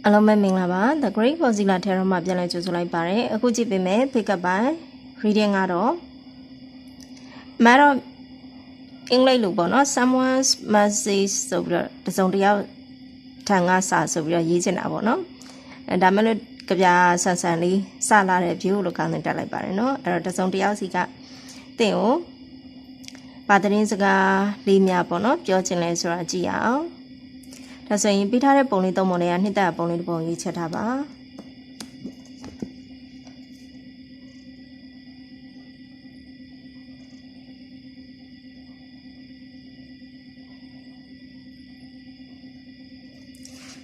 အားလုံးပဲမင်္ဂလာပါ The Great Godzilla Tarot မှာပြန်လည်ကြိုဆိုလိုက်ပါတယ်အခုကြည့်ပေးမယ် pick up ပိုင်း reading ကတော့မတော့အင်္ဂလိပ်လိုပေါ့နော် someone's message ဆိုပြီးတော့တစုံတစ်ယောက်ထံကစာဆိုပြီးတော့ရေးချင်တာပေါ့နော်ဒါမှမဟုတ်ကြပြဆန်ဆန်လေးစလာတဲ့ view လို့ကောင်းတင်တက်လိုက်ပါတယ်နော်အဲ့တော့တစုံတစ်ယောက်စီကတင့်ကိုဗာသတင်းစကားလေးများပေါ့နော်ပြောချင်လဲဆိုတာကြည့်ရအောင်ဒါဆိုရင်ပြီးထားတဲ့ပုံလေးသုံးပုံလေးကနှစ်သက်ပုံလေးတစ်ပုံရေးချက်ထားပါ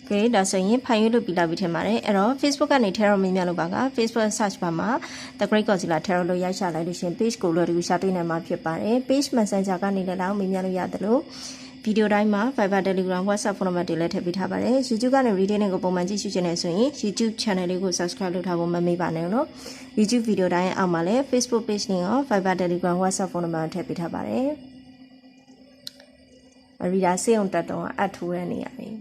โอเคဒါဆိုရင်ဖိုင်ရွေးလို့ပြီးလာပြီးထင်ပါတယ်အဲ့တော့ Facebook ကနေ Tarot မင်းများလို့ပါက Facebook search bar မှာ The Great Godzilla Tarot လို့ရိုက်ရှာလိုက်လို့ရှင် page ကိုလွယ်တူရှာတွေ့နိုင်မှာဖြစ်ပါတယ် page messenger ကနေလည်းလောက်မင်းများလို့ရတယ်လို့ဗီဒီယိုတိုင်းမှာ Viber Telegram WhatsApp ဖုန်းနံပါတ်တွေလည်းထည့်ပေးထားပါတယ် YouTube ကနေ reading တွေကိုပုံမှန်ကြည့်ရှုနေဆိုရင် YouTube channel လေးကို subscribe လုပ်ထားဖို့မမေ့ပါနဲ့နော် YouTube ဗီဒီယိုတိုင်းအောက်မှာလည်း Facebook page နဲ့ရော Viber Telegram WhatsApp ဖုန်းနံပါတ်ထည့်ပေးထားပါတယ်ရီဒါစေအောင်တက်တော့အပ်ထိုးရနေရတယ်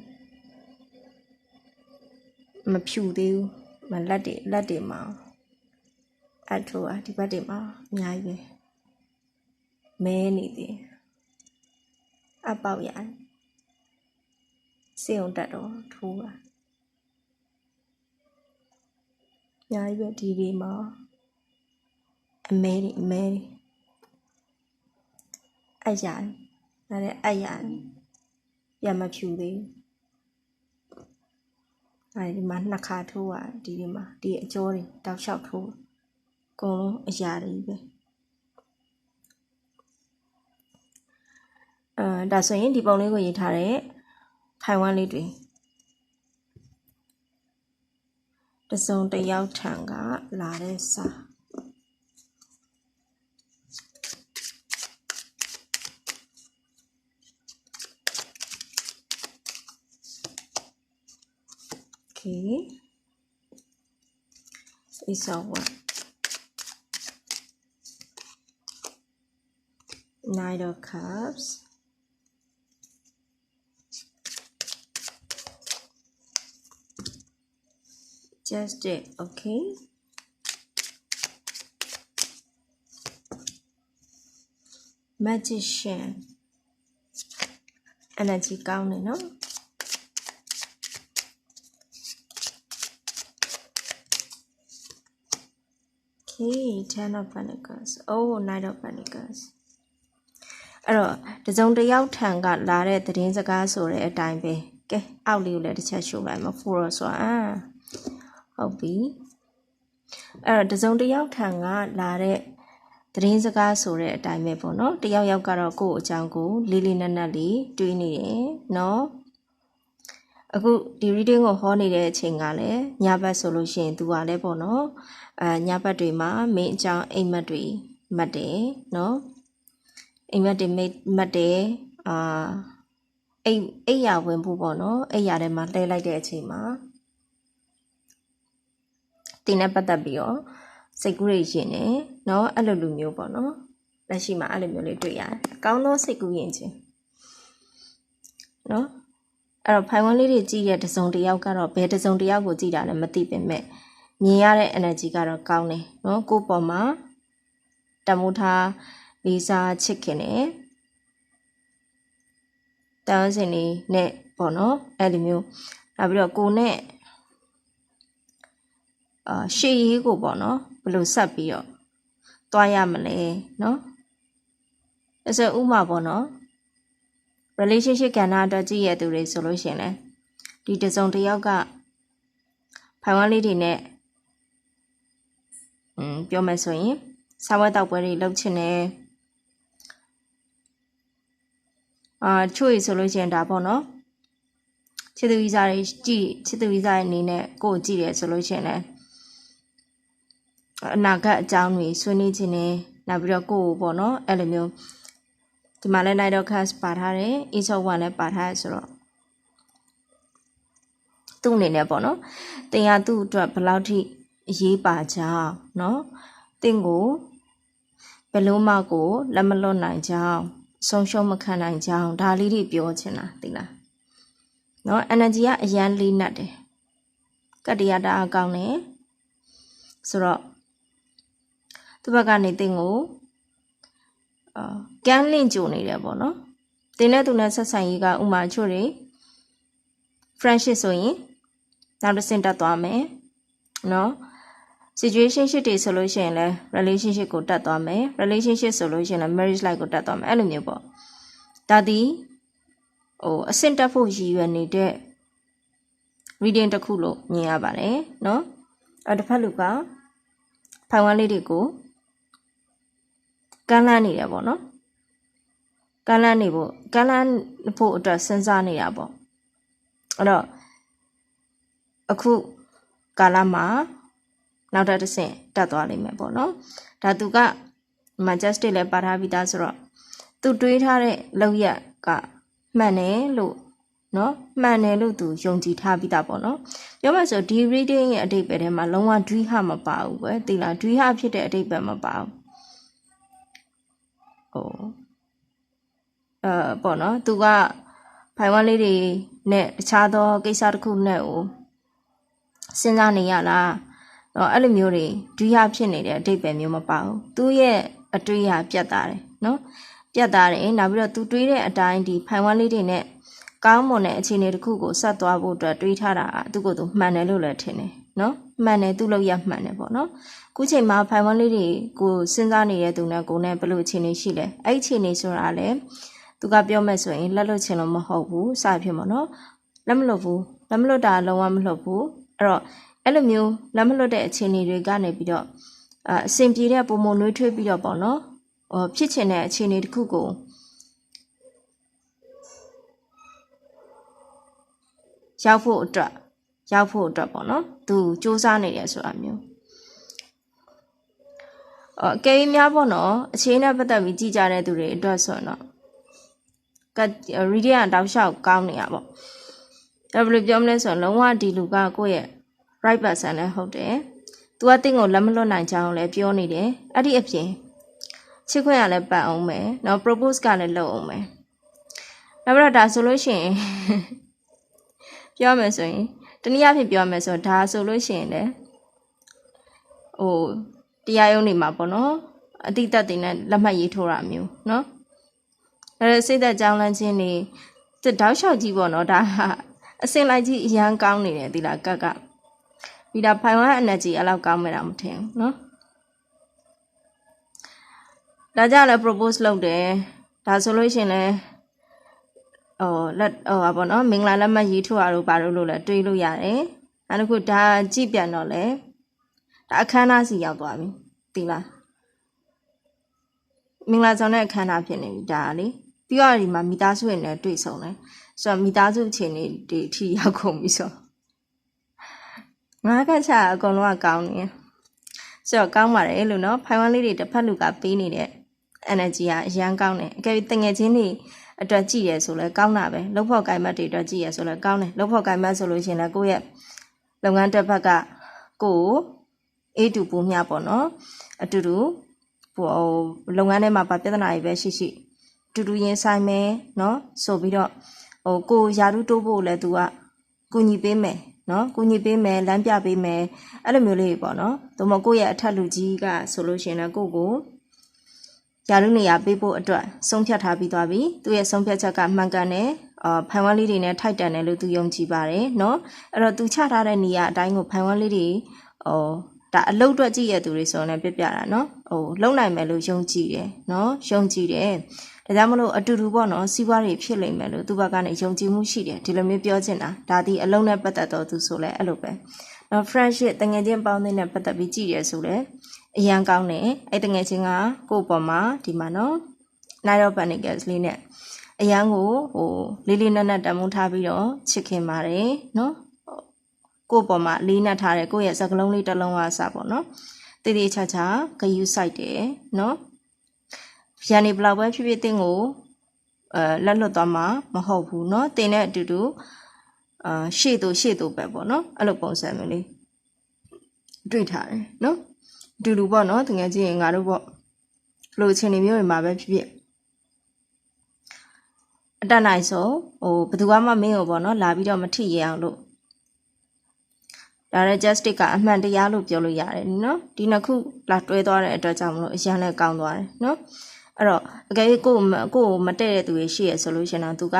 မဖြူသေးဘူးမလက်တွေမှာအထိုးอ่ะဒီဘက်တွေမှာအများကြီးပဲမဲနေသေးအပေါက်ရတယ်စေုံတက်တော့ထိုးတာအများကြီးပဲဒီတွေမှာအမဲတွေအရာဒါလည်းအရာပြန်မဖြူသေးဘူးအဲဒီမှာနှစ်ခါထိုးอ่ะဒီတွေမှာဒီအကျော်တွေတောက်လျှောက်ထိုးအကုန်လုံးအရာတွေပဲဒါဆိုရင်ဒီပုံလေးကိုရေးထားတဲ့ဖိုင်ဝမ်လေးတွေတစုံတစ်ယောက်ထံကလာတဲ့စာOkay. It's a one. Knight of Cups. Just it, okay. Magician. Energy counting, no? Okay, 10 of Pentacles. Oh, Knight of Pentacles. အဲ့တော့တစုံတစ်ယောက်ထံကလာတဲ့သတင်းစကားဆိုတဲ့အတိုင်းပဲကဲအောက်လေးကိုလည်းတစ်ချက်ရှုလိုက်မှာ for ဆိုတာဟုတ်ပြီအဲ့တော့တစုံတစ်ယောက်ထံကလာတဲ့သတင်းစကားဆိုတဲ့အတိုင်းပဲပေါ့နော်တယောက်ကတော့ကိုယ့်အကြောင်းကိုလေးလေးနက်နက်လေးတွေးနေတယ်နော်အခုဒီ reading ကိုဟောနေတဲ့အချိန်ကလည်းညဘက်ဆိုလို့ရှိရင်သူကလည်းပေါ့နော်ညဘက်တွေမှာမင်းအကြောင်းအိမ်မက်တွေမှတ်တယ်နော်အိမ်မက်တွေမှတ်တယ်အိမ်ရဝင်ဖို့ပေါ့နော်အိမ်ရထဲမှာလှည့်လိုက်တဲ့အချိန်မှာတင်းနဲ့ပတ်သက်ပြီးတော့စိတ်ကူးရရင်နေနော်အဲ့လိုလူမျိုးပေါ့နော်လက်ရှိမှာအဲ့လိုမျိုးလေးတွေ့ရတယ်အကောင်းသောစိတ်ကူးရင်ချင်းနော်အဲ့တော့ဖိုင်ဝမ်လေးတွေကြည့်တဲ့တစုံတစ်ယောက်ကတော့ဘယ်တစုံတစ်ယောက်ကိုကြည့်တာလဲမသိပေမဲ့မြင်ရတဲ့ energy ကတော့ကောင်းတယ်နော်ကိုယ့်ပေါ်မှာတမိုးထားလေးစားချစ်ခင်တယ်တောင်းစင်လေးနဲ့ပေါ့နော်အဲ့လိုမျိုးနောက်ပြီးတော့ကိုနဲ့ရှေ့ရေးကိုပေါ့နော်ဘယ်လိုဆက်ပြီးတော့တွားရမလဲနော်အဲ့ဆိုဥမာပေါ့နော် relationship ကဏ္ဍအတွက်ကြည့်ရသူတွေဆိုလို့ရှိရင်လည်းဒီတစုံတစ်ယောက်ကဖိုင်ဝမ်လေးတွေနဲ့ပြောမယ်ဆိုရင်စားဝတ်တောက်ပွဲတွေလုပ်ချင်တယ်ချို့ရဆိုလို့ရှိရင်ဒါပေါ့နော်ချစ်သူဝိစားတွေကြည့်ချစ်သူဝိစားရဲ့အနေနဲ့ကိုယ်ကြည့်တယ်ဆိုလို့ရှိရင်လည်းအနာဂတ်အကြောင်းတွေဆွေးနွေးခြင်းနဲ့နောက်ပြီးတော့ကိုယ်ပေါ့နော်အဲ့လိုမျိုးဒီမှာလည်း Knight of Cups ပါထားတယ် Ace of Wands လည်းပါထားတယ်ဆိုတော့သူ့အနေနဲ့ပေါ့နော်တင်ရသူ့အတွက်ဘယ်လောက်ထိအရေးပါကြောင်းเนาะတင့်ကိုဘယ်လိုမှကိုလက်မလွတ်နိုင်ကြောင်းဆုံးရှုံးမခံနိုင်ကြောင်းဒါလေးတွေပြောချင်တာသိလားเนาะ energy ကအရန်လေးနတ်တယ် ကတ်တရားတအားကောင်းတယ်ဆိုတော့သူ့ဘက်ကနေတင်ကိုကန်းလင့်ကြိုနေတယ်ပေါ့နော်တင်တဲ့သူနဲ့ဆက်ဆံရေးကဥမာချို့တွေ friendship ဆိုရင်နောက်တစ်ဆင့်တက်သွားမယ်နော် situationship တွေဆိုလို့ရှိရင်လည်း relationship ကိုတက်သွားမယ် relationship ဆိုလို့ရှိရင်လည်း marriage life ကိုတက်သွားမယ်အဲ့လိုမျိုးပေါ့ဒါဒီအဆင့်တက်ဖို့ရည်ရွယ်နေတဲ့ reading တစ်ခုလို့မြင်ရပါတယ်နော်တစ်ဖက်လူကဖိုင်ဝမ်လေးတွေကိုကမ်းလှမ်းနေတယ်ပေါ့နော်ကမ်းလှမ်းဖို့အတွက်စဉ်းစားနေတာပေါ့အဲ့တော့အခုကာလမှာနောက်တစ်ဆင့်တက်သွားလိမ့်မယ်ပေါ့နော်ဒါသူကmajestic လည်းပါထားပြီးသားဆိုတော့သူတွေးထားတဲ့လောက်ရကမှန်တယ်လို့နော်မှန်တယ်လို့သူယုံကြည်ထားပြီးသားပေါ့နော်ပြောမှဆိုဒီ reading ရဲ့အဓိပ္ပာယ်ထဲမှာလုံးဝဒွိဟမပါဘူးပဲသိလားဒွိဟဖြစ်တဲ့အဓိပ္ပာယ်မပါဘူးပေါ့နော်သူကဖိုင်ဝမ်လေးတွေနဲ့တခြားသောကိစ္စတစ်ခုနဲ့ကိုစဉ်းစားနေရလားအဲ့လိုမျိုးတွေဒွိဟဖြစ်နေတဲ့အဓိပ္ပာယ်မျိုးမပါဘူးသူရဲ့အတွေးဟာပြတ်သားတယ်နော်ပြတ်သားတယ်နောက်ပြီးတော့သူတွေးတဲ့အတိုင်းဒီဖိုင်ဝမ်လေးတွေနဲ့ကောင်းမွန်တဲ့အခြေအနေတစ်ခုကိုဆက်သွားဖို့အတွက်တွေးထားတာသူကသူမှန်တယ်လို့လည်းထင်တယ်နော်မှန်တယ်သူ့လောက်ရမှန်တယ်ပေါ့နော်ခုချိန်မှာဖိုင်ဝမ်လေးတွေကိုစဉ်းစားနေတဲ့သူနဲ့ကိုနဲ့ဘယ်လိုအခြေအနေရှိလဲအဲ့အခြေအနေဆိုတာလည်းသူကပြောမဲ့ဆိုရင်လက်လွတ်ချင်လို့မဟုတ်ဘူးစဖြစ်မှာနော်လက်မလွတ်ဘူးလက်မလွတ်တာလုံးဝမလွတ်ဘူးအဲ့တော့အဲ့လိုမျိုးလက်မလွတ်တဲ့အခြေအနေတွေကနေပြီးတော့အဆင်ပြေတဲ့ပုံမနှွေးထွေးပြီးတော့ပေါ့နော်ဖြစ်ချင်တဲ့အခြေအနေတစ်ခုကိုရောက်ဖို့အတွက်ပေါ့နော်သူစူးစမ်းနေတယ်ဆိုတာမျိုးအကယ်၍များပေါ့နော်အခြေအနေနဲ့ပတ်သက်ပြီးကြည်ကြတဲ့သူတွေအတွက်ဆိုတော့reading တောက်လျှောက်ကောင်းနေရပေါ့ဒါဘယ်လိုပြောမလဲဆိုတော့လုံးဝဒီလူကကိုယ့်ရဲ့ right person လည်းဟုတ်တယ်သူကတင့်ကိုလက်မလွတ်နိုင်ကြအောင်လည်းပြောနေတယ်အဲ့ဒီအပြင်ချစ်ခွင့်ရလည်းပတ်အောင်မယ်နော် propose ကလည်းလုပ်အောင်မယ်နောက်ပြီးတော့ဒါဆိုလို့ရှိရင်ပြောမယ်ဆိုရင်တနည်းအားဖြင့်ပြောမယ်ဆိုတော့ဒါဆိုလို့ရှိရင်လည်းတရားရုံးနေမှာပေါ့နော်အတိတ်သက်တွေနဲ့လက်မှတ်ရေးထိုးတာမျိုးနော်ဒါစိတ်သက်ကြောင်းလန့်ခြင်းနေတောက်လျှောက်ကြီးပေါ့နော်ဒါအစင်လိုက်ကြီးအရန်ကောင်းနေတယ်ဒီလားကဒီဒါဖိုင်ဝမ် energy အဲ့လောက်ကောင်းမယ်တော့မထင်ဘူးနော်ဒါကြလည်း propose လုပ်တယ်ဒါဆိုလို့ရှိရင်လည်းပေါ့နော်မင်္ဂလာလက်မှတ်ရေးထိုးရလို့ဘာလို့လဲတွေးလို့ရတယ်အဲ့ဒါခုဒါကြည့်ပြန်တော့လေဒါအခမ်းအနားစီရောက်သွားပြီသိလားမင်္ဂလာဆောင်တဲ့အခမ်းအနားဖြစ်နေပြီဒါလေပြီးတော့ဒီမှာမိသားစုတွေနဲ့တွေ့ဆုံတယ်ဆိုတော့မိသားစုအခြေအနေတွေအထိရောက်ကုန်ပြီဆိုငါကချာအကုန်လုံးကကောင်းနေဆိုတော့ကောင်းပါတယ်လို့နော်ဖိုင်ဝမ်လေးတွေတစ်ဖက်လူကပေးနေတဲ့ energy ကအရန်ကောင်းတယ်အကယ်၍တငယ်ချင်းတွေအတွက်ကြည့်ရဆိုလဲကောင်းတာပဲလုပ်ဖို့ကိုင်မတ်တွေအတွက်ကြည့်ရဆိုလဲကောင်းတယ်လုပ်ဖို့ကိုင်မတ်ဆိုလို့ရှိရင်လည်းကိုယ့်ရဲ့လုပ်ငန်းတစ်ဖက်ကကိုယ်အေးတူပူမျှပေါ့နော်အတူတူလုပ်ငန်းထဲမှာပြဿနာတွေပဲရှိတူတူရင်ဆိုင်မယ်နော်ဆိုပြီးတော့ကိုယာရုတိုးဖို့လဲသူကကူညီပေးမယ်နော်ကူညီပေးမယ်လမ်းပြပေးမယ်အဲ့လိုမျိုးလေးပေါ့နော်ဒါမှမဟုတ်ကိုယ့်ရဲ့အထက်လူကြီးကဆိုလို့ရှိရင်လည်းကိုယာရုနေရာပေးဖို့အတွက်ဆုံးဖြတ်ထားပြီးသွားပြီသူရဲ့ဆုံးဖြတ်ချက်ကမှန်ကန်တယ်ဖိုင်ဝမ်လေးတွေနဲ့ထိုက်တန်တယ်လို့သူယုံကြည်ပါတယ်နော်အဲ့တော့သူချထားတဲ့နေရာအတိုင်းကိုဖိုင်ဝမ်လေးတွေဒါအလုပ်အတွက်ကြည့်ရသူတွေဆိုရင်လည်းပြတာနော်လုံနိုင်မယ်လို့ယုံကြည်တယ်နော်ယုံကြည်တယ်ဒါကြောင့်မလို့အတူတူပေါ့နော်စီးပွားတွေဖြစ်လိမ့်မယ်လို့သူဘက်ကနေယုံကြည်မှုရှိတယ်ဒီလိုမျိုးပြောချင်တာဒါဒီအလုံးနဲ့ပတ်သက်တော့သူဆိုလဲအဲ့လိုပဲနော် friendship တငယ်ချင်းပေါင်းတဲ့နဲ့ပတ်သက်ပြီးကြည့်ရဆိုလဲအရန်ကောင်းတယ်အဲ့တငယ်ချင်းကကိုယ့်ပေါ်မှာဒီမှာနော် Knight of Pentacles လေးနဲ့အရန်ကိုလေးလေးနက်နက်တမိုးထားပြီးတော့ချစ်ခင်ပါတယ်နော်ကိုယ့်ပေါ်မှာလေးနက်ထားတယ်ကိုယ့်ရဲ့စကလုံးလေးတစ်လုံးအစားပေါ့နော်တည်တည်ချာချာဂယုစိုက်တယ်နော်ရန်နေဘလောက်ပဲဖြစ်ဖြစ်တင်းကိုလက်လွတ်သွားမှာမဟုတ်ဘူးเนาะတင်တဲ့အတူတူရှေ့တို့ပဲပေါ့เนาะအဲ့လိုပုံစံမျိုးလေးတွေ့ထားတယ်เนาะအတူတူပေါ့เนาะတကယ်ကြည့်ရင်ငါတို့ပေါ့လိုချင်နေမျိုးတွေမှာပဲဖြစ်ဖြစ်အတက်နိုင်ဆုံးဘယ်သူမှမင်းကိုပေါ့เนาะလာပြီးတော့မထိရအောင်လို့ ဒါလည်း justice ကအမှန်တရားလို့ပြောလို့ရတယ်နော်ဒီနှစ်ခုလာတွဲသွားတဲ့အတွက်ကြောင့်မလို့အရန်လည်းကောင်းသွားတယ်နော်အဲ့တော့အကယ်၍ကိုမတည့်တဲ့သူတွေရှိရဆိုလို့ရှင်တော့သူက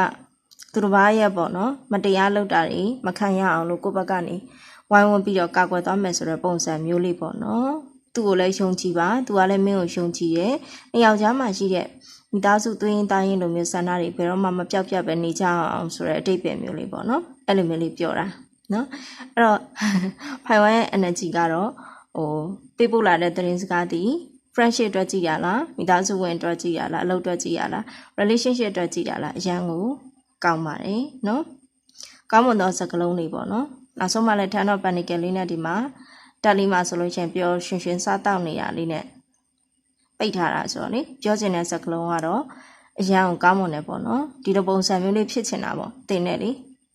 သူတစ်ပါးရဲ့ပေါ့နော်မတရားလုပ်တာတွေမခံရအောင်လို့ကိုယ့်ဘက်ကနေဝိုင်းဝန်းပြီးတော့ကာကွယ်သွားမယ်ဆိုတဲ့ပုံစံမျိုးလေးပေါ့နော်သူ့ကိုလည်းယုံကြည်ပါသူကလည်းမင်းကိုယုံကြည်တယ်နှစ်ယောက်ကြားမှာရှိတဲ့မိသားစုသွေးရင်တိုင်းရင်လိုမျိုးဆန္ဒတွေဘယ်တော့မှမပြောက်ပြတ်ပဲနေကြအောင်ဆိုတဲ့အတိတ်ပဲမျိုးလေးပေါ့နော်အဲ့လိုမျိုးလေးပြောတာနော်အဲ့တော့ဖိုင်ဝမ်ရဲ့ energy ကတော့ပေးပို့လာတဲ့သတင်းစကားတည် friendship အတွက်ကြည့်ရလားမိသားစုဝင်အတွက်ကြည့်ရလားအလုပ်အတွက်ကြည့်ရလား relationship အတွက်ကြည့်ရလားအရန်ကိုကောင်းပါတယ်နော်ကောင်းမွန်သောစကားလုံးတွေပေါ့နော်နောက်ဆုံးမှလည်း Ten of Pentacles လေးနဲ့ဒီမှာတက်လီမှာဆိုလို့ရှိရင်ပျော်ရွှင်ရွှင်စားတောက်နေရလေးနဲ့ပိတ်ထားတာဆိုတော့လေပြောချင်တဲ့စကားလုံးကတော့အရန်ကိုကောင်းမွန်တယ်ပေါ့နော်ဒီလိုပုံစံမျိုးလေးဖြစ်ချင်တာပေါ့တင်နဲ့လေ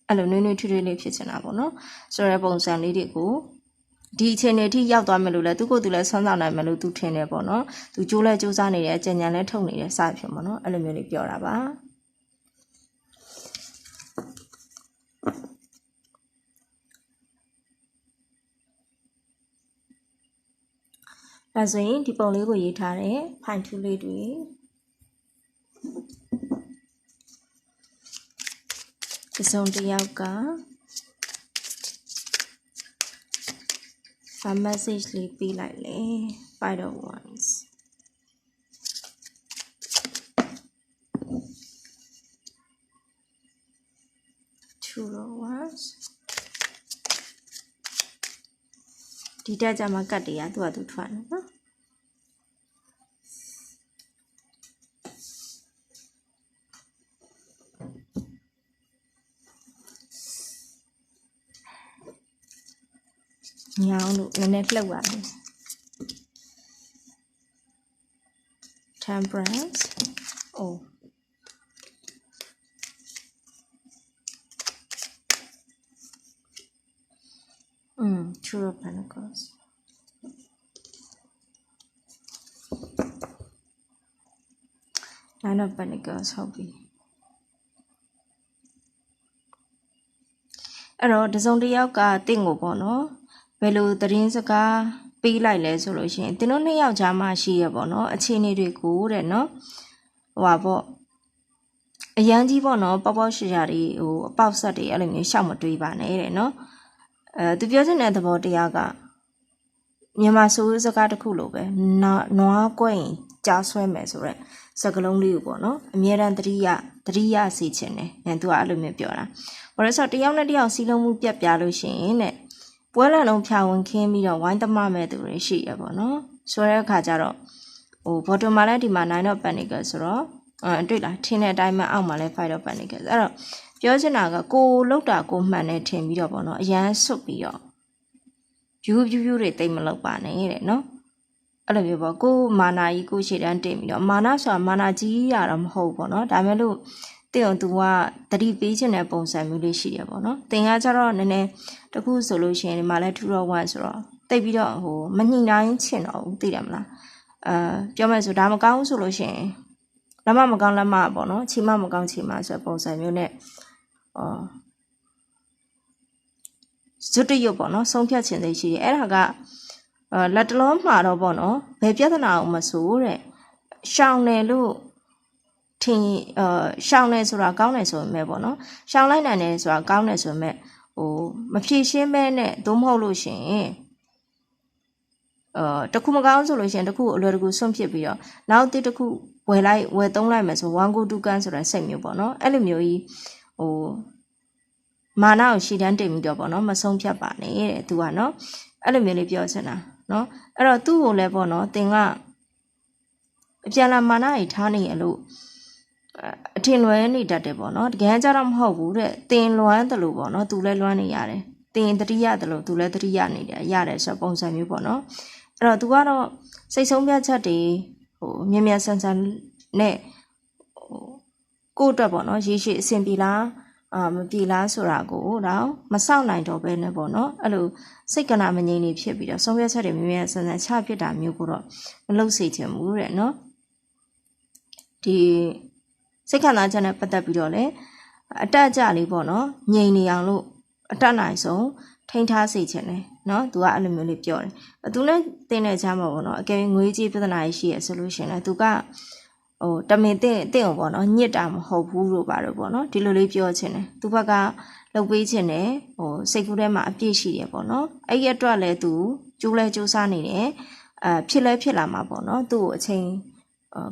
အဲ့လိုနွေးနွေးထွေးထွေးလေးဖြစ်ချင်တာပေါ့နော်ဆိုတဲ့ပုံစံလေးတွေကိုဒီအချိန်တွေထိရောက်သွားမယ်လို့လဲသူကိုယ်သူလဲဆွမ်းဆောင်နိုင်မယ်လို့သူထင်တယ်ပေါ့နော်သူကြိုးလဲကြိုးစားနေတယ်အကြံဉာဏ်လဲထုတ်နေတယ်စဖြစ်ပေါ့နော်အဲ့လိုမျိုးလေးပြောတာပါဒါဆိုရင်ဒီပုံလေးကိုရေးထားတဲ့ဖိုင်ထူးလေးတွေဒီစုံတစ်ယောက်ကဘာmessage လေးပေးလိုက်လဲ Five of Wands Two of Wands ဒီတက်ကြမှာကတ်တရားသူ့ဟာသူထွက်နေနော်ညောင်းလို့နည်းနည်းလှုပ်ရမယ် Temperance oh Two of Pentacles Nine of Pentacles ဟုတ်ပြီအဲ့တော့တစုံတစ်ယောက်ကတင့်ကိုပေါ့နော်ဘယ်လိုသတင်းစကားပေးလိုက်လဲဆိုလို့ရှိရင်သင်တို့နှစ်ယောက်ကြားမှာရှိရပေါ့နော်အခြေအနေတွေကိုတဲ့နော်ဟိုပါပေါ့အရန်ကြီးပေါ့နော်ပေါပေါရှာရှာတွေဟိုအပေါက်ဆက်တွေအဲ့လိုမျိုးရှောက်မတွေးပါနဲ့တဲ့နော်သူပြောချင်တဲ့သဘောတရားကမြန်မာဆိုစကားတစ်ခုလိုပဲနွားကွက်ရင်ကြားဆွဲမယ်ဆိုရက်စကလုံးလေးကိုပေါ့နော်အမြဲတမ်းတတိယစီချင်တယ်သူကအဲ့လိုမျိုးပြောတာဘာလို့ဆိုတော့တယောက်နဲ့တယောက်စီလုံးမှုပြတ်ပြလို့ရှိရင်တဲ့ပွဲလန်လုံးဖြာဝင်ခင်းပြီးတော့ဝိုင်းသမမဲ့သူတွေရှိရပေါ့နော်ဆိုတဲ့အခါကျတော့ဘော်ဒွန်မှာလည်းဒီမှာ Nine of Pentacles ဆိုတော့တွေ့လားထင်းတဲ့အတိုင်းမှအောက်မှာလည်း Five of Pentacles အဲ့တော့ပြောချင်တာကကိုလောက်တာကိုမှန်တယ်ထင်ပြီးတော့ပေါ့နော်အရန်ဆွတ်ပြီးတော့ဖြူတွေတိတ်မလောက်ပါနဲ့တဲ့နော်အဲ့လိုမျိုးပေါ့ကိုမာနာကြီးကိုရှေ့တန်းတင်ပြီးတော့မာနာဆိုတာမာနာကြီးရတော့မဟုတ်ပေါ့နော်ဒါမဲ့လို့တင်အောင်သူကတတိပေးခြင်းတဲ့ပုံစံမျိုးလေးရှိရပေါ့နော်တင်ကကျတော့နည်းနည်းတခုဆိုလို့ရှိရင်ဒီမှာလဲ2 1ဆိုတော့တိတ်ပြီးတော့မညှိနှိုင်းချင်တော့ဘူးသိတယ်မလားပြောမယ်ဆိုဒါမကောင်းဆိုလို့ရှိရင်လက်မကောင်းလက်မပေါ့နော်ခြေမမကောင်းခြေမဆိုပုံစံမျိုးနဲ့ဇွတ်တရုပ်ပေါ့နော်ဆုံးဖြတ်ခြင်းသိရှိတယ်အဲ့ဒါကလက်တလုံးမှာတော့ပေါ့နော်ဘယ်ပြဿနာအောင်မဆိုတဲ့ရှောင်းတယ်လို့ထင်ရှောင်းတယ်ဆိုတာကောင်းတယ်ဆိုပေမဲ့ပေါ့နော်ရှောင်းလိုက်နိုင်တယ်ဆိုတာကောင်းတယ်ဆိုပေမဲ့မဖြည့်ရှင်းမဲနဲ့သို့မဟုတ်လို့ရှိရင်တခုမကောင်းဆိုလို့ရှိရင်တခုအလွယ်တကူဆွန့်ဖြစ်ပြီးတော့နောက်တစ်ခုဝယ်သုံးလိုက်မယ်ဆို1 go 2 can ဆိုတဲ့စိတ်မျိုးပေါ့နော်အဲ့လိုမျိုးကြီးမာနကိုရှည်တန်းတင်ပြီးတော့ပေါ့နော်မဆုံးဖြတ်ပါနဲ့တဲ့သူကနော်အဲ့လိုမျိုးလေးပြောချင်တာနော်အဲ့တော့သူ့ကိုလည်းပေါ့နော်သင်ကအပြန်လာမာနကြီးထားနေရလို့အထင်လွဲနေတတ်တယ်ပေါ့နော်တကယ်ကြတော့မဟုတ်ဘူးတဲ့သင်လွမ်းတယ်လို့ပေါ့နော်သူလည်းလွမ်းနေရတယ်သင်တတိယတယ်လို့သူလည်းတတိယနေတယ်ရတယ်ဆိုပုံစံမျိုးပေါ့နော်အဲ့တော့သူကတော့စိတ်ဆုံးဖြတ်ချက်တွေမြန်ဆန်နဲ့ကိုယ့်အတွက်ပေါ့နော်ရေရှည်အဆင်ပြေလားမပြေလားဆိုတာကိုတော့မစောင့်နိုင်တော့ဘဲနဲ့ပေါ့နော်အဲ့လိုစိတ်ကနာမငြိမ်နေဖြစ်ပြီးတော့ဆုံးဖြတ်ချက်တွေမြန်ဆန်ချဖြစ်တာမျိုးကိုတော့မလုပ်စေချင်ဘူးတဲ့နော်ဒီစိတ်ခံစားချက်နဲ့ပတ်သက်ပြီးတော့လည်းအတက်အကျလေးပေါ့နော်ငြိမ်နေအောင်လို့အတက်နိုင်ဆုံး ထိန်းထားစေချင်တယ်နော်သူကအဲ့လိုမျိုးလေးပြောတယ်သူနဲ့တင်းတဲ့ချမ်းမှာပေါ့နော်အကယ်၍ငွေကြေးပြဿနာရှိရဆိုလို့ရှင်လဲသူကတမင်တင်းအောင်ပေါ့နော်ညစ်တာမဟုတ်ဘူးလို့ပါတော့ပေါ့နော်ဒီလိုလေးပြောချင်တယ်သူဘက်ကလှုပ်ပေးချင်တယ်စိတ်ကူးထဲမှာအပြည့်ရှိတယ်ပေါ့နော်အဲ့ဒီအတွက်လဲသူကြိုးလဲကြိုးစားနေတယ်ဖြစ်လဲဖြစ်လာမှာပေါ့နော်သူ့ကိုအချိန်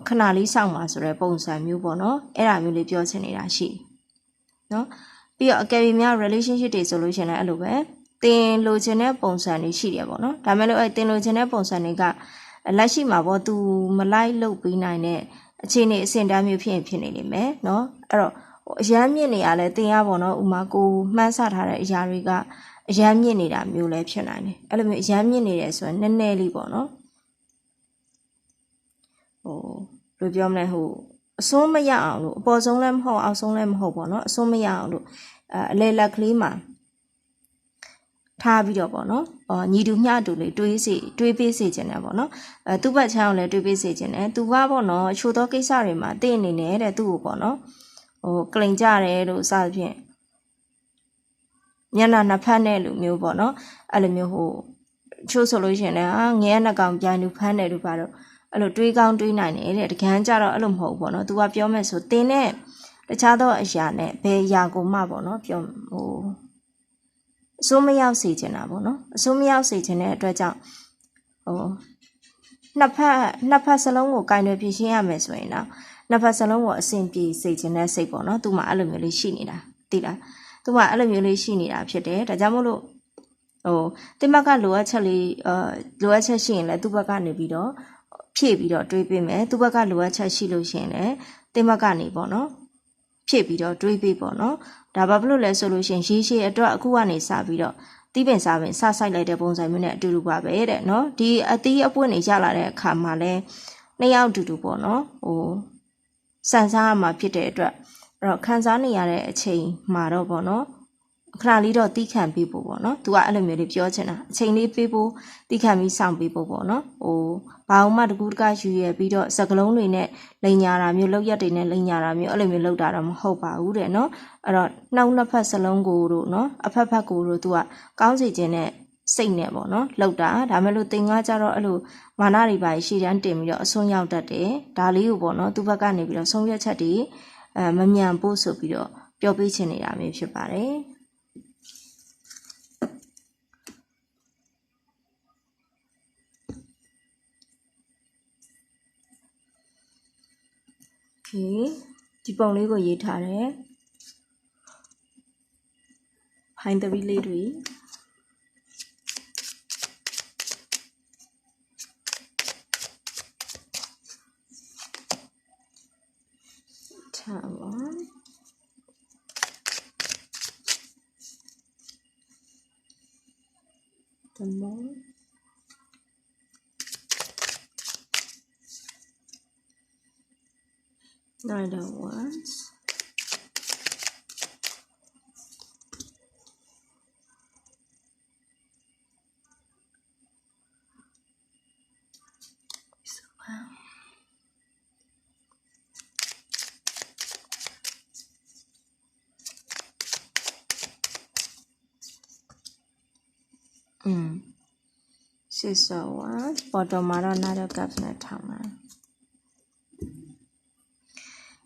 ခဏလေးစောင့်ပါဆိုတဲ့ပုံစံမျိုးပေါ့နော်အဲ့ဒါမျိုးလေးပြောချင်နေတာရှိနော်ပြီးတော့အကယ်၍များ relationship တွေဆိုလို့ရှင်လဲအဲ့လိုပဲတင်လိုချင်တဲ့ပုံစံတွေရှိတယ်ပေါ့နော်ဒါမဲ့လို့အဲ့တင်လိုချင်တဲ့ပုံစံတွေကလက်ရှိမှာပေါ့သူမလိုက်လုပ်ပေးနိုင်တဲ့အခြေအနေအဆင့်တန်းမျိုးဖြစ်နေလိမ့်မယ်နော်အဲ့တော့အရန်မြင့်နေရလဲတင်ရပေါ့နော်ဥမာကိုမှန်းဆထားတဲ့အရာတွေကအရန်မြင့်နေတာမျိုးလည်းဖြစ်နိုင်တယ်အဲ့လိုမျိုးအရန်မြင့်နေတယ်ဆိုရင်နည်းနည်းလေးပေါ့နော်ဘယ်လိုပြောမလဲအဆုံးမရအောင်လို့အပေါ်ဆုံးလည်းမဟုတ်အောက်ဆုံးလည်းမဟုတ်ပေါ့နော်အဆုံးမရအောင်လို့အလဲလက်ကလေးမှာထားပြီးတော့ပေါ့နော်ညီတူမျှတူလေးတွေးပေးစေချင်တယ်ပေါ့နော်သူ့ဘက်ချမ်းကိုလည်းတွေးပေးစေချင်တယ်သူကပေါ့နော်အချို့သောကိစ္စတွေမှာတင်းနေနေတဲ့သူ့ကိုပေါ့နော်ကလိန်ကြတယ်လို့စသဖြင့်ညနာနှစ်ဖက်နဲ့လူမျိုးပေါ့နော်အဲ့လိုမျိုးချို့ဆိုလို့ရှိရင်လည်းငဲနှစ်ကောင်ပြိုင်လူဖမ်းတယ်လို့ပါတော့အဲ့လိုတွေးကောင်းတွေးနိုင်တယ်တဲ့တကယ်ကြတော့အဲ့လိုမဟုတ်ဘူးပေါ့နော်သူကပြောမဲ့ဆိုတင်းနဲ့တခြားသောအရာနဲ့ဘယ်အရာကိုမှပေါ့နော်ပြောအစိုးမရောက်စေချင်တာပေါ့နော်အစိုးမရောက်စေချင်တဲ့အတွက်ကြောင့်နှစ်ဖက်စလုံးကိုကင်တွယ်ပြရှင်းရမယ်ဆိုရင်တော့နှစ်ဖက်စလုံးကိုအဆင်ပြေစေချင်တဲ့စိတ်ပေါ့နော်သူမှအဲ့လိုမျိုးလေးရှိနေတာသိလားသူမှအဲ့လိုမျိုးလေးရှိနေတာဖြစ်တယ်ဒါကြောင့်မို့လို့တင်ဘက်ကလိုအပ်ချက်လေးလိုအပ်ချက်ရှိရင်လည်းသူ့ဘက်ကနေပြီးတော့ဖြည့်ပြီးတော့တွေးပေးမယ်သူ့ဘက်ကလိုအပ်ချက်ရှိလို့ရှိရင်လည်းတင်ဘက်ကနေပေါ့နော်ဖြည့်ပြီးတော့တွေးပေးပေါ့နော်ဒါဘာဖြစ်လို့လဲဆိုလို့ရှိရင်ရေရှည်အတွက်အခုကနေစပြီးတော့တီးပင်စားပင်စဆိုင်လိုက်တဲ့ပုံစံမျိုးနဲ့အတူတူပါပဲတဲ့နော်ဒီအသီးအပွင့်တွေရလာတဲ့အခါမှာလဲနှစ်ယောက်အတူတူပေါ့နော်စံစားရမှာဖြစ်တဲ့အတွက်အဲ့တော့ခံစားနေရတဲ့အချိန်မှာတော့ပေါ့နော်ခဏလေးတော့တီးခံပေးဖို့ပေါ့နော်သူကအဲ့လိုမျိုးလေးပြောချင်တာအချိန်လေးပေးဖို့တီးခံပြီးစောင့်ပေးဖို့ပေါ့နော်ဘာမှတကူတကယူရပြီးတော့စကလုံးတွေနဲ့လိန်ညာတာမျိုးလောက်ရက်တွေနဲ့လိန်ညာတာမျိုးအဲ့လိုမျိုးလောက်တာတော့မဟုတ်ပါဘူးတဲ့နော်အဲ့တော့နှောက်နှစ်ဖက်စလုံးကိုတို့နော်အဖက်ဖက်ကိုတို့သူကကောင်းစီခြင်းနဲ့စိတ်နဲ့ပေါ့နော်လောက်တာဒါမဲ့လို့တင်ကားကြတော့အဲ့လိုမာနတွေပါရှေ့တန်းတင်ပြီးတော့အဆုံးရောက်တတ်တယ်ဒါလေးကိုပေါ့နော်သူဘက်ကနေပြီးတော့ဆုံးဖြတ်ချက်တွေမမြန်ဖို့ဆိုပြီးတော့ပြောပေးချင်နေတာမျိုးဖြစ်ပါတယ်ဒီပုံလေးကိုရေးထားတယ်ဟိုင်း3လေးတွေထားပါတမောNine of Wands. Six of Wands. Bottom မှာတော့ Knight of Cups နဲ့ထားမှာ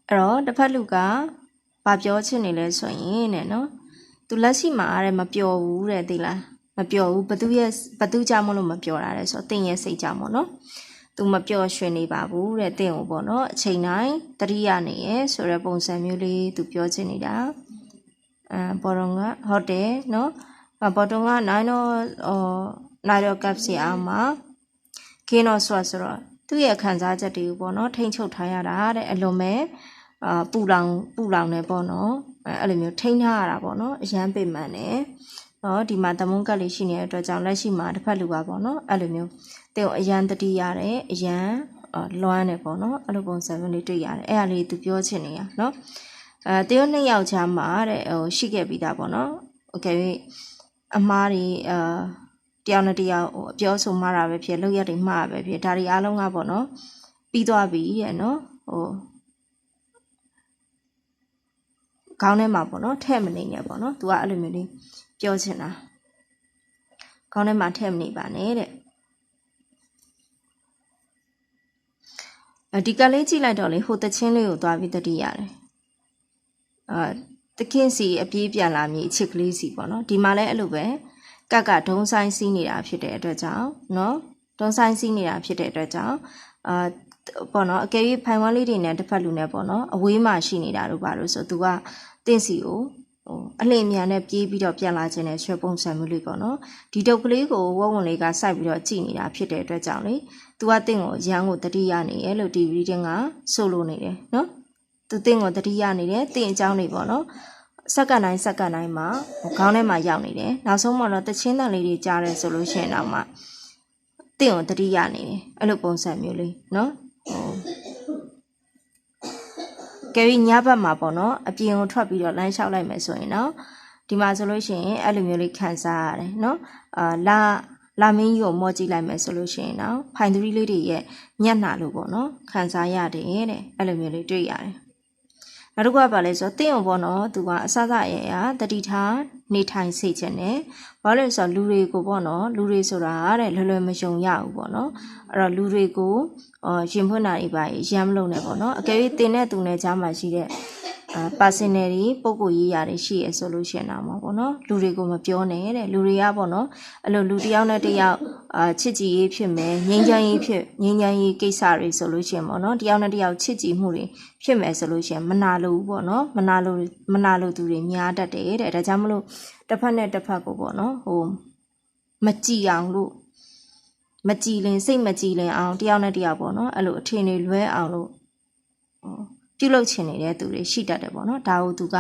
အဲ့တော့တစ်ဖက်လူကဘာပြောချင်နေလဲဆိုရင်တဲ့နော်သူလက်ရှိမှာတဲ့မပျော်ဘူးတဲ့သိလားမပျော်ဘူးဘသူကြောင့်မလို့မပျော်တာလဲဆိုတော့တင်ရဲ့စိတ်ကြောင့်ပေါ့နော်သူမပျော်ရွှင်နေပါဘူးတဲ့တင်ကိုပေါ့နော်အချိန်တိုင်းတတိယနေရဲ့ဆိုတဲ့ပုံစံမျိုးလေးသူပြောချင်နေတာပေါ်တော့ကဟုတ်တယ်နော်ပေါ်တော့ကNine of Cups အောင်မှာ King of Swords ဆိုတော့သူ့ရဲ့ခံစားချက်တွေကိုပေါ့နော်ထိန်းချုပ်ထားရတာတဲ့အလွန်ပဲပူလောင်နေပေါ့နော်အဲ့လိုမျိုးထိန်းထားရတာပေါ့နော်အရန်ပင်ပန်းနေနော်ဒီမှာသမုန်းကတ်လေးရှိနေတဲ့အတွက်ကြောင့်လက်ရှိမှာတစ်ဖက်လူကပေါ့နော်အဲ့လိုမျိုးတင်အရန်တတိရတယ်အရန်လွမ်းနေပေါ့နော်အဲ့လိုပုံစံမျိုးလေးတွေ့ရတယ်အဲ့ဒါလေးသူပြောချင်နေရနော်တရုတ်နှစ်ယောက်ချမ်းမှာတဲ့ရှိခဲ့ပြီးသားပေါ့နော်โอเคအမားတွေတယောက်နဲ့တယောက်အပြောဆိုမှားတာပဲဖြစ်လောက်ရက်တွေမှားပဲဖြစ်ဒါတွေအားလုံးကပေါ့နော်ပြီးသွားပြီတဲ့နော်ခေါင်းထဲမှာပေါ့နော်ထဲ့မနေနဲ့ပေါ့နော်သူကအဲ့လိုမျိုးလေးပြောချင်တာ ခေါင်းထဲမှာထည့်မနေပါနဲ့တဲ့ဒီကလေးကြည့်လိုက်တော့လေဟိုတချင်းလေးကိုသွားပြီးတတိရတယ်တခင်စီအပြေးပြန်လာမြည်အချစ်ကလေးစီပေါ့နော်ဒီမှာလည်းအဲ့လိုပဲကဒုံဆိုင်စီးနေတာဖြစ်တဲ့အတွက်ကြောင့်နော်ဒုံဆိုင်စီးနေတာဖြစ်တဲ့အတွက်ကြောင့်ပေါ့နော်အကယ်၍ဖိုင်ဝမ်လေးတွေနဲ့တစ်ဖက်လူနဲ့ပေါ့နော်အဝေးမှာရှိနေတာတို့ပါလို့ဆိုသူကတင့်စီကိုအလင်းမြန်နဲ့ပြေးပြီးတော့ပြန်လာခြင်းနဲ့ဆွဲပုံစံမျိုးလေးပေါ့နော်ဒီတုပ်ကလေးကိုဝုံဝင်လေးကစိုက်ပြီးတော့ကြည်နေတာဖြစ်တဲ့အတွက်ကြောင့်လေသူကတင့်ကိုရန်ကိုတတိယနေရဲ့လို့ဒီ reading ကဆိုလိုနေတယ်နော်သူတင့်ကိုတတိယနေတယ်တင့်အကြောင်းနေပေါ့နော်စက္ကန့်တိုင်းမှာခေါင်းထဲမှာရောက်နေတယ်နောက်ဆုံးမှတော့တချင်းတန်လေးတွေကြားတယ်ဆိုလို့ရှိရင်တော့မှတင့်ကိုတတိယနေတယ်အဲ့လိုပုံစံမျိုးလေးနော်ကဲညဘက်မှာပေါ့နော်အပြင်ကိုထွက်ပြီးတော့လမ်းလျှောက်လိုက်မယ်ဆိုရင်တော့ဒီမှာဆိုလို့ရှိရင်အဲ့လိုမျိုးလေးခံစားရတယ်နော်လာမင်းကြီးကိုမော့ကြည့်လိုက်မယ်ဆိုလို့ရှိရင်တော့ဖိုင်သရီလေးတွေရဲ့မျက်နှာလို့ပေါ့နော်ခံစားရတယ်တဲ့အဲ့လိုမျိုးလေးတွေ့ရတယ်နောက်တစ်ခုကပါလဲဆိုတော့တင့်အောင်ပေါ့နော်သူကအစအရရတတိထားနေထိုင်စေခြင်းနဲ့ဘာလို့လဲဆိုတော့လူတွေကိုပေါ့နော်လူတွေဆိုတာတဲ့လွယ်မယုံရဘူးပေါ့နော်အဲ့တော့လူတွေကိုရင်ဖွင့်တာတွေပါရမ်းမလုံးနဲ့ပေါ့နော်အကယ်၍တင်တဲ့သူနဲ့ကြားမှာရှိတဲ့personal တွေပုံကိုရေးရတယ်ရှိရဆိုလို့ရှိရင်တော့ပေါ့နော်လူတွေကိုမပြောနဲ့တဲ့လူတွေကပေါ့နော်အဲ့လိုလူတယောက်နဲ့တယောက်ချစ်ကြည်ရေးဖြစ်မယ်ငြိမ်းချမ်းရေးကိစ္စတွေဆိုလို့ရှိရင်ပေါ့နော်တယောက်နဲ့တယောက်ချစ်ကြည်မှုတွေဖြစ်မယ်ဆိုလို့ရှိရင်မနာလို့ပေါ့နော်မနာလို့သူတွေများတတ်တယ်တဲ့ဒါကြောင့်မလို့တစ်ဖက်နဲ့တစ်ဖက်ကိုပေါ့နော်ဟိုမကြည်အောင်လို့မကြည်လင်စိတ်မကြည်လင်အောင်တယောက်နဲ့တယောက်ပေါ့နော်အဲ့လိုအထင်တွေလွဲအောင်လို့ပြုလုပ်ချင်နေတဲ့သူတွေရှိတတ်တယ်ပေါ့နော်ဒါကိုသူက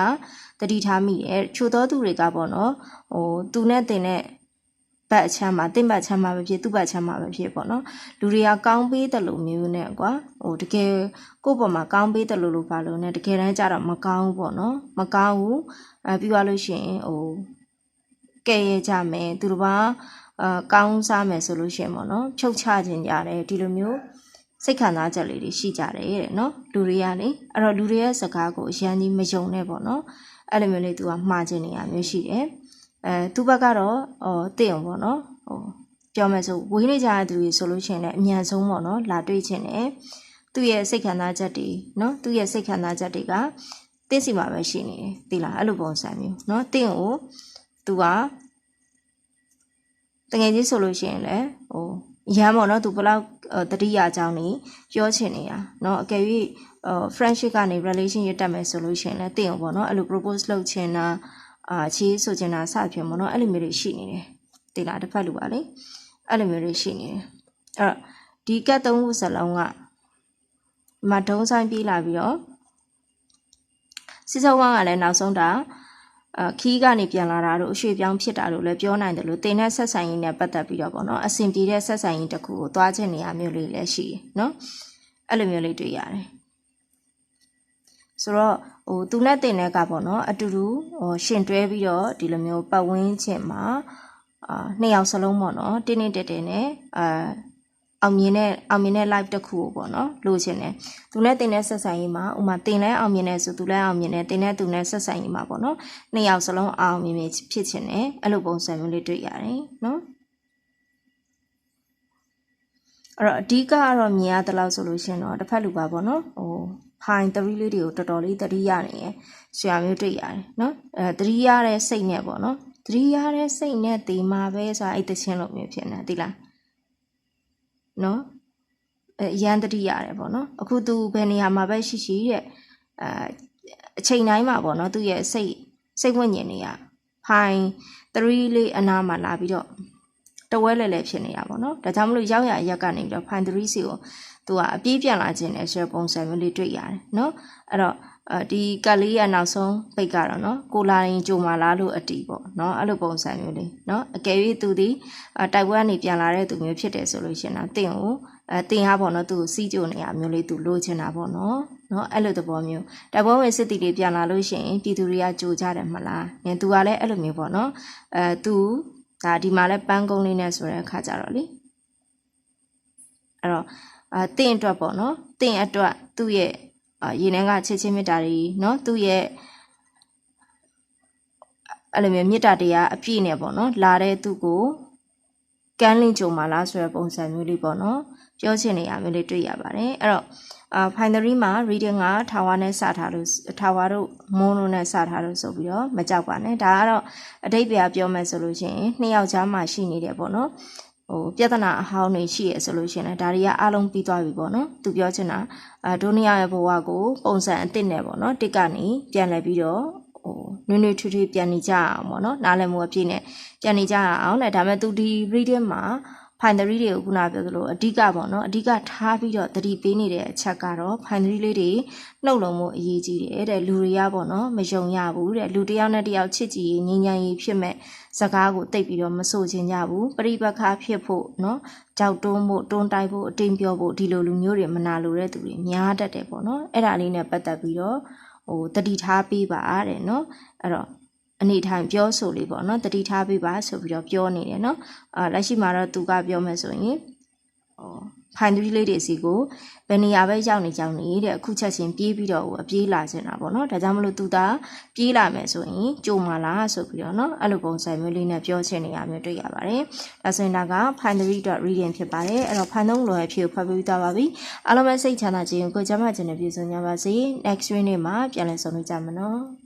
တတိထားမိတယ်ချို့သောသူတွေကပေါ့နော်ဟိုသူနဲ့တင်တဲ့ဘက်အချမ်းမှာတင့်ဘက်ချမ်းမှာပဲဖြစ်သူ့ဘက်ချမ်းမှာပဲဖြစ်ပေါ့နော်လူတွေကကောင်းပေးတယ်လို့မျိုးနဲ့ကွာဟိုတကယ်ကိုယ့်ဘက်မှာကောင်းပေးတယ်လို့ပါလို့ ਨੇ တကယ်တမ်းကျတော့မကောင်းဘူးပေါ့နော်မကောင်းဘူးပြီးသွားလို့ရှိရင်ဟိုကဲရကြမယ်သူတို့ဘာကောင်းစားမယ်ဆိုလို့ရှိရင်ပေါ့နော်ချုပ်ချခြင်းကြတယ်ဒီလိုမျိုးစိတ်ခံစားချက်လေးတွေရှိကြတယ်တဲ့နော်လူတွေကလေအဲ့တော့လူတွေရဲ့စကားကိုအရန်ကြီးမယုံနဲ့ပေါ့နော်အဲ့လိုမျိုးလေးသူကမှားခြင်းနေရမျိုးရှိတယ်သူဘက်ကတော့တင့်အောင်ပေါ့နော်ပြောမယ်ဆိုဝေးနေကြတဲ့သူတွေဆိုလို့ရှိရင်လည်းအမြန်ဆုံးပေါ့နော်လာတွေ့ခြင်းနဲ့သူ့ရဲ့စိတ်ခံစားချက်တွေနော်သူ့ရဲ့စိတ်ခံစားချက်တွေကတင့်စီမှာပဲရှိနေတယ်သိလားအဲ့လိုပုံစံမျိုးနော်တင့်ကိုသူကတကယ်ကြီးဆိုလို့ရှိရင်လည်းရမ်းပေါ့နော်သူဘလောက်တတိယအကြောင်းနေပြောချင်နေတာเนาะအကယ်၍ friendship ကနေ relationship တက်မယ်ဆိုလို့ရှိရင်လည်းတင်အောင်ပေါ့နော်အဲ့လို propose လုပ်ချင်တာချီးဆိုချင်တာစသဖြင့်ပေါ့နော်အဲ့လိုမျိုးတွေရှိနေတယ်တိလားတစ်ဖက်လူပါလေအဲ့လိုမျိုးတွေရှိနေတယ်အဲ့တော့ဒီကတ်သုံးခုစလုံးကမဒုံဆိုင်ပြေးလာပြီးတော့စစ်စောဝမ်းကလည်းနောက်ဆုံးတာခီးကနေပြန်လာတာတို့အရွှေ့ပြောင်းဖြစ်တာတို့လည်းပြောနိုင်တယ်လို့တင်တဲ့ဆက်ဆံရေးနဲ့ပတ်သက်ပြီးတော့ပေါ့နော်အဆင်ပြေတဲ့ဆက်ဆံရေးတစ်ခုကိုသွားချင်နေရမျိုးလေးလည်းရှိတယ်နော်အဲ့လိုမျိုးလေးတွေ့ရတယ်ဆိုတော့ဟိုသူနဲ့တင်တဲ့ကပေါ့နော်အတူတူရှင်တွဲပြီးတော့ဒီလိုမျိုးပတ်ဝန်းကျင်မှာနှစ်ယောက်စလုံးပေါ့နော်တင်းတင်းတက်တက်နဲ့အောင်မြင်တဲ့ live တစ်ခုကိုပေါ့နော်လိုချင်တယ်သူနဲ့တင်တဲ့ဆက်ဆံရေးမှာဥမာတင်လဲအောင်မြင်တယ်ဆိုသူလဲအောင်မြင်တယ်တင်တဲ့သူနဲ့ဆက်ဆံရေးမှာပေါ့နော်နှစ်ယောက်စလုံးအောင်မြင်ဖြစ်ချင်တယ်အဲ့လိုပုံစံမျိုးလေးတွေ့ရတယ်နော်အဲ့တော့အဓိကကတော့မြင်ရတဲ့လောက်ဆိုလို့ရှင်တော့တစ်ဖက်လူပါပေါ့နော်ဟိုဖိုင်3လေးတွေကိုတော်တော်လေးသတိရနေရဆရာမျိုးတွေ့ရတယ်နော်သတိရတဲ့စိတ်နဲ့ပေါ့နော်သတိရတဲ့စိတ်နဲ့ဒီမှာပဲဆိုတာအဲ့တချင်းလိုမျိုးဖြစ်နေသိလားနော်ရန်တတိရတယ်ပေါ့နော်အခုသူဘယ်နေရာမှာပဲရှိရှိတဲ့အချိန်တိုင်းမှာပေါ့နော်သူရဲ့စိတ်ဝိညာဉ်တွေကဖိုင်3လေးအနားမှာလာပြီးတော့တဝဲလဲဖြစ်နေတာပေါ့နော်ဒါကြောင့်မလို့ရောက်ရရက်ကနေပြီးတော့ဖိုင်3စီကိုသူကအပြေးပြန်လာခြင်းနဲ့ဆိုပုံစံမျိုးလေးတွေ့ရတယ်နော်အဲ့တော့ဒီကတ်လေးရဲ့နောက်ဆုံးပိတ်ကတော့နော်ကိုလာရင်ကြိုမာလားလို့အတီးပေါ့နော်အဲ့လိုပုံစံမျိုးလေးနော်အကယ်၍သူဒီတိုက်ပွဲကနေပြန်လာတဲ့သူမျိုးဖြစ်တယ်ဆိုလို့ရှင်တော့တင်ကိုတင်ဟာပေါ့နော်သူကိုစီးကြိုနေရမျိုးလေးသူလိုချင်တာပေါ့နော်အဲ့လိုသဘောမျိုးတိုက်ပွဲဝင်စစ်တီတွေပြန်လာလို့ရှင်ပြည်သူတွေကကြိုကြတယ်မလားသူကလည်းအဲ့လိုမျိုးပေါ့နော်သူဒါဒီမှာလည်းပန်းကုန်းလေးနဲ့ဆိုတဲ့အခါကြတော့လေအဲ့တော့တင့်အတွက်ပေါ့နော်တင့်အတွက်သူ့ရဲ့ရေနှန်းကချစ်ချင်းမေတ္တာတွေနော်သူ့ရဲ့အဲ့လိုမျိုးမေတ္တာတရားအပြည့်နဲ့ပေါ့နော်လာတဲ့သူကို ကန်းလင်းကြုံမှာလားဆိုတဲ့ပုံစံမျိုးလေးပေါ့နော်ပြောချင်နေရမျိုးလေးတွေ့ရပါတယ်အဲ့တော့finally မှာ reading ကထာဝါနဲ့စထားလို့ထာဝါတို့မွန်းလို့နဲ့စထားလို့ဆိုပြီးတော့မကြောက်ပါနဲ့ဒါကတော့အတိတ်ပဲပြောမယ်ဆိုလို့ရှိရင်နှစ်ယောက်ကြားမှာရှိနေတယ်ပေါ့နော်ပြဿနာအဟောင်းတွေရှိရဆိုလို့ရှိရင်ဒါတွေကအားလုံးပြီးသွားပြီပေါ့နော်သူပြောချင်တာဒုနီယာရဲ့ဘဝကိုပုံစံအစ်စ်နဲ့ပေါ့နော်တစ်ကနေပြန်လဲပြီးတော့နွေ့နွေ့ထွေးထွေးပြန်နေကြအောင်ပေါ့နော်နားလည်မှုအပြည့်နဲ့ပြန်နေကြအောင်တဲ့ဒါပေမဲ့သူဒီ reading မှာfinally တွေကိုခုနပြောသလိုအဓိကပေါ့နော်အဓိကထားပြီးတော့သတိပေးနေတဲ့အချက်ကတော့ finally လေးတွေနှုတ်လုံးမှုအရေးကြီးတယ်တဲ့လူတွေကပေါ့နော်မယုံရဘူးတဲ့လူတစ်ယောက်နဲ့တစ်ယောက်ချစ်ကြည်ငြိမ်းချမ်းရေးဖြစ်မဲ့စကားကိုတိတ်ပြီးတော့မဆိုချင်ကြဘူးပရိပက္ခဖြစ်ဖို့နော်ကြောက်တွန်းဖို့တွန်းတိုက်ဖို့အတင်းပြောဖို့ဒီလိုလူမျိုးတွေမနာလိုတဲ့သူတွေများတတ်တယ်ပေါ့နော်အဲ့ဒါလေးနဲ့ပတ်သက်ပြီးတော့သတိထားပေးပါတဲ့နော်အဲ့တော့အနေထိုင်ပြောဆိုလေးပေါ့နော်တတိထားပေးပါဆိုပြီးတော့ပြောနေတယ်နော်လက်ရှိမှာတော့သူကပြောမယ်ဆိုရင်ဖိုင်သီးလေးတွေစီကိုဘယ်နေရာပဲရောက်နေကြတဲ့အခုချက်ချင်းပြေးပြီးတော့အပြေးလာနေတာပေါ့နော်ဒါကြောင့်မလို့သူသာပြေးလာမယ်ဆိုရင်ကြုံမလားဆိုပြီးတော့နော်အဲ့လိုပုံစံမျိုးလေးနဲ့ပြောချင်နေရမျိုးတွေ့ရပါတယ်ဒါဆိုရင်ဒါက finally.reading ဖြစ်ပါတယ်အဲ့တော့ ဖိုင်သုံးလိုရဲ့ဖြေကိုဖတ်ပြီးသွားပါပြီအားလုံးပဲစိတ်ချမ်းသာခြင်းကိုကျမ်းမာခြင်းနဲ့ပြည့်စုံကြပါစေ next week နေ့မှာပြန်လည်ဆုံတွေ့ကြမယ်နော်